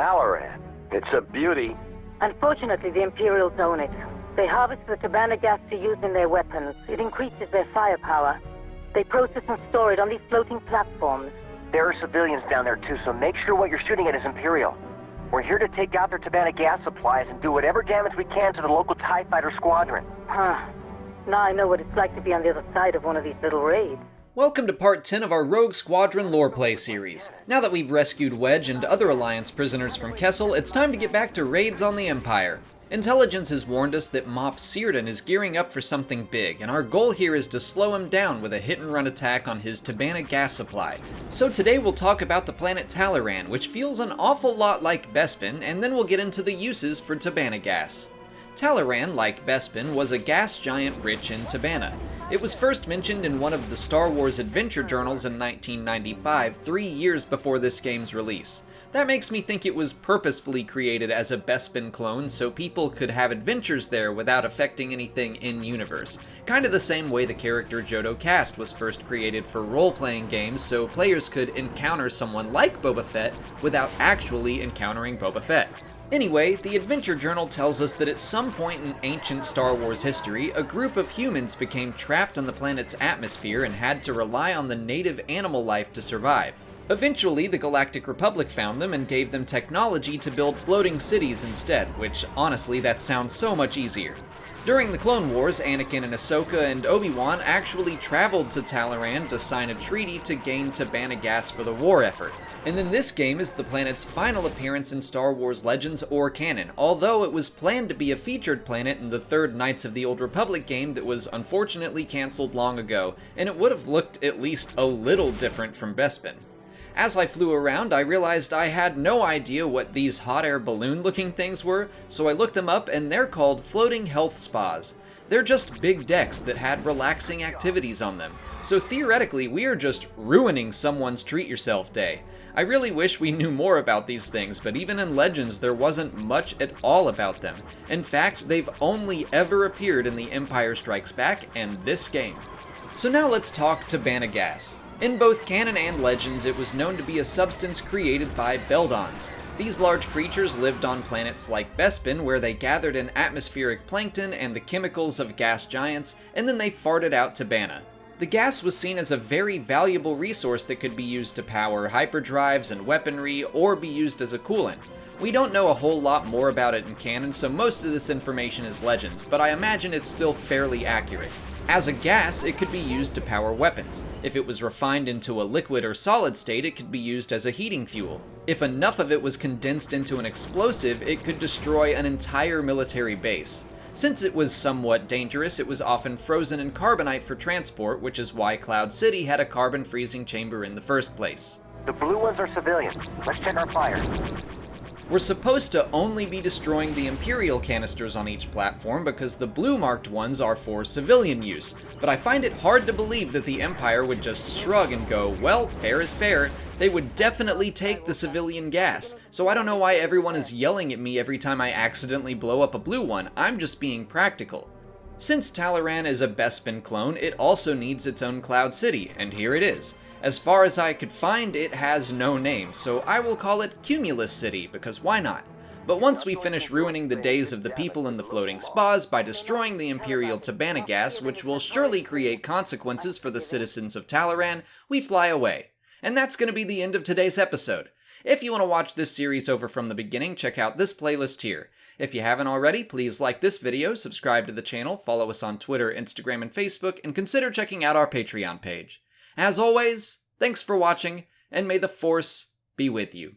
Taloraan. It's a beauty. Unfortunately, the Imperials own it. They harvest the Tabana gas to use in their weapons. It increases their firepower. They process and store it on these floating platforms. There are civilians down there too, so make sure what you're shooting at is Imperial. We're here to take out their Tabana gas supplies and do whatever damage we can to the local TIE fighter squadron. Huh. Now I know what it's like to be on the other side of one of these little raids. Welcome to part 10 of our Rogue Squadron lore play series. Now that we've rescued Wedge and other Alliance prisoners from Kessel, it's time to get back to raids on the Empire. Intelligence has warned us that Moff Seardan is gearing up for something big, and our goal here is to slow him down with a hit-and-run attack on his Tabana gas supply. So today we'll talk about the planet Taloraan, which feels an awful lot like Bespin, and then we'll get into the uses for Tabana gas. Taloraan, like Bespin, was a gas giant rich in Tabana. It was first mentioned in one of the Star Wars adventure journals in 1995, 3 years before this game's release. That makes me think it was purposefully created as a Bespin clone so people could have adventures there without affecting anything in-universe. Kind of the same way the character Jodo Kast was first created for role-playing games so players could encounter someone like Boba Fett without actually encountering Boba Fett. Anyway, the Adventure Journal tells us that at some point in ancient Star Wars history, a group of humans became trapped on the planet's atmosphere and had to rely on the native animal life to survive. Eventually, the Galactic Republic found them and gave them technology to build floating cities instead, which honestly, that sounds so much easier. During the Clone Wars, Anakin and Ahsoka and Obi-Wan actually traveled to Taloraan to sign a treaty to gain Tabana gas for the war effort. And then this game is the planet's final appearance in Star Wars Legends or canon, although it was planned to be a featured planet in the third Knights of the Old Republic game that was unfortunately cancelled long ago, and it would have looked at least a little different from Bespin. As I flew around, I realized I had no idea what these hot air balloon looking things were, so I looked them up and they're called floating health spas. They're just big decks that had relaxing activities on them, so theoretically we are just ruining someone's treat yourself day. I really wish we knew more about these things, but even in Legends there wasn't much at all about them. In fact, they've only ever appeared in The Empire Strikes Back and this game. So now let's talk Tabana gas. In both canon and legends, it was known to be a substance created by Beldons. These large creatures lived on planets like Bespin, where they gathered in atmospheric plankton and the chemicals of gas giants, and then they farted out Tabana. The gas was seen as a very valuable resource that could be used to power hyperdrives and weaponry, or be used as a coolant. We don't know a whole lot more about it in canon, so most of this information is legends, but I imagine it's still fairly accurate. As a gas, it could be used to power weapons. If it was refined into a liquid or solid state, it could be used as a heating fuel. If enough of it was condensed into an explosive, it could destroy an entire military base. Since it was somewhat dangerous, it was often frozen in carbonite for transport, which is why Cloud City had a carbon freezing chamber in the first place. The blue ones are civilians. Let's check our fire. We're supposed to only be destroying the Imperial canisters on each platform because the blue-marked ones are for civilian use, but I find it hard to believe that the Empire would just shrug and go, well, fair is fair. They would definitely take the civilian gas, so I don't know why everyone is yelling at me every time I accidentally blow up a blue one. I'm just being practical. Since Taloraan is a Bespin clone, it also needs its own Cloud City, and here it is. As far as I could find, it has no name, so I will call it Cumulus City, because why not? But once we finish ruining the days of the people in the floating spas by destroying the Imperial Tabana gas, which will surely create consequences for the citizens of Taloraan, we fly away. And that's going to be the end of today's episode. If you want to watch this series over from the beginning, check out this playlist here. If you haven't already, please like this video, subscribe to the channel, follow us on Twitter, Instagram, and Facebook, and consider checking out our Patreon page. As always, thanks for watching, and may the Force be with you.